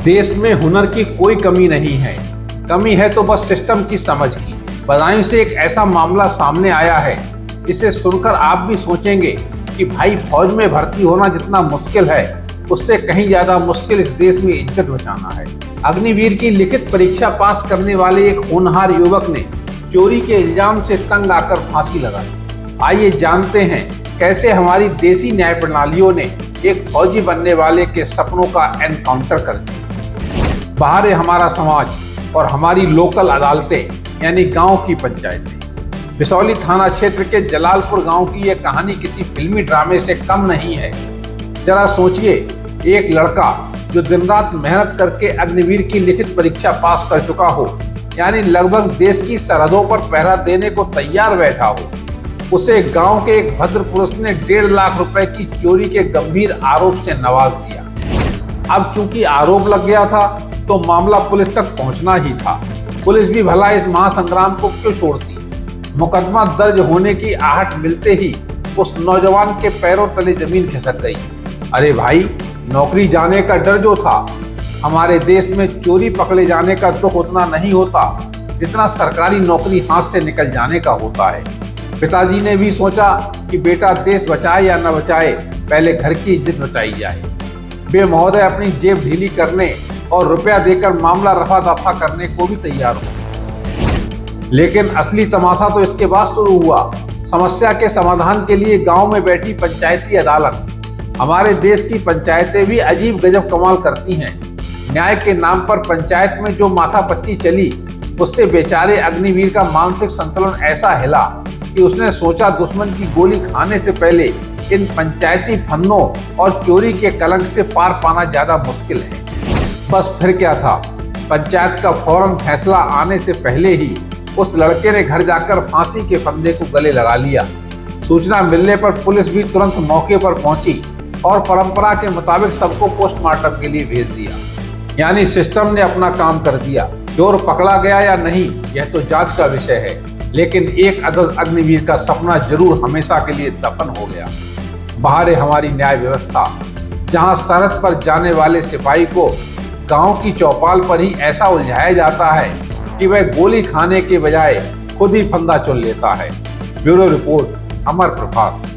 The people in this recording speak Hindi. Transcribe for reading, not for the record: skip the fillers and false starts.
देश में हुनर की कोई कमी नहीं है, कमी है तो बस सिस्टम की समझ की। बदायूं से एक ऐसा मामला सामने आया है जिसे सुनकर आप भी सोचेंगे कि भाई फौज में भर्ती होना जितना मुश्किल है उससे कहीं ज्यादा मुश्किल इस देश में इज्जत बचाना है। अग्निवीर की लिखित परीक्षा पास करने वाले एक होनहार युवक ने चोरी के इल्जाम से तंग आकर फांसी लगाई। आइए जानते हैं कैसे हमारी देसी न्याय प्रणालियों ने एक फौजी बनने वाले के सपनों का एनकाउंटर कर दिया। बाहर है हमारा समाज और हमारी लोकल अदालतें यानी गांव की पंचायतें। बिसौली थाना क्षेत्र के जलालपुर गांव की यह कहानी किसी फिल्मी ड्रामे से कम नहीं है। जरा सोचिए, एक लड़का जो दिन रात मेहनत करके अग्निवीर की लिखित परीक्षा पास कर चुका हो, यानी लगभग देश की सरहदों पर पहरा देने को तैयार बैठा हो, उसे गांव के एक भद्र पुरुष ने 1.5 लाख रुपए की चोरी के गंभीर आरोप से नवाज दिया। अब चूंकि आरोप लग गया था तो मामला पुलिस तक पहुंचना ही था। पुलिस भी भला इस महासंग्राम को क्यों छोड़ती। मुकदमा दर्ज होने की आहट मिलते ही उस नौजवान के पैरों तले जमीन खिसक गई। अरे भाई, नौकरी जाने का डर जो था, हमारे देश में चोरी पकड़े जाने का दुख उतना नहीं होता जितना सरकारी नौकरी हाथ से निकल जाने का होता है। पिताजी ने भी सोचा कि बेटा देश बचाए या न बचाए, पहले घर की इज्जत बचाई जाए। वे महोदय अपनी जेब ढीली करने और रुपया देकर मामला रफा दफा करने को भी तैयार हो। लेकिन असली तमाशा तो इसके बाद शुरू हुआ। समस्या के समाधान के लिए गांव में बैठी पंचायती अदालत। हमारे देश की पंचायतें भी अजीब गजब कमाल करती हैं। न्याय के नाम पर पंचायत में जो माथापच्ची चली, उससे बेचारे अग्निवीर का मानसिक संतुलन ऐसा हिला कि उसने सोचा दुश्मन की गोली खाने से पहले इन पंचायती फंदों और चोरी के कलंक से पार पाना ज्यादा मुश्किल है। बस फिर क्या था, पंचायत का फौरन फैसला आने से पहले ही उस लड़के ने घर जाकर फांसी के फंदे को गले लगा लिया। सूचना मिलने पर पुलिस भी तुरंत मौके पर पहुंची और परंपरा के मुताबिक सबको पोस्टमार्टम के लिए भेज दिया। यानी सिस्टम ने अपना काम कर दिया। चोर पकड़ा गया या नहीं, यह तो जांच का विषय है, लेकिन एक अग्निवीर का सपना जरूर हमेशा के लिए दफन हो गया। बाहर है हमारी न्याय व्यवस्था, जहां सरहद पर जाने वाले सिपाही को गांव की चौपाल पर ही ऐसा उलझाया जाता है कि वह गोली खाने के बजाय खुद ही फंदा चुन लेता है। ब्यूरो रिपोर्ट, अमर प्रभात।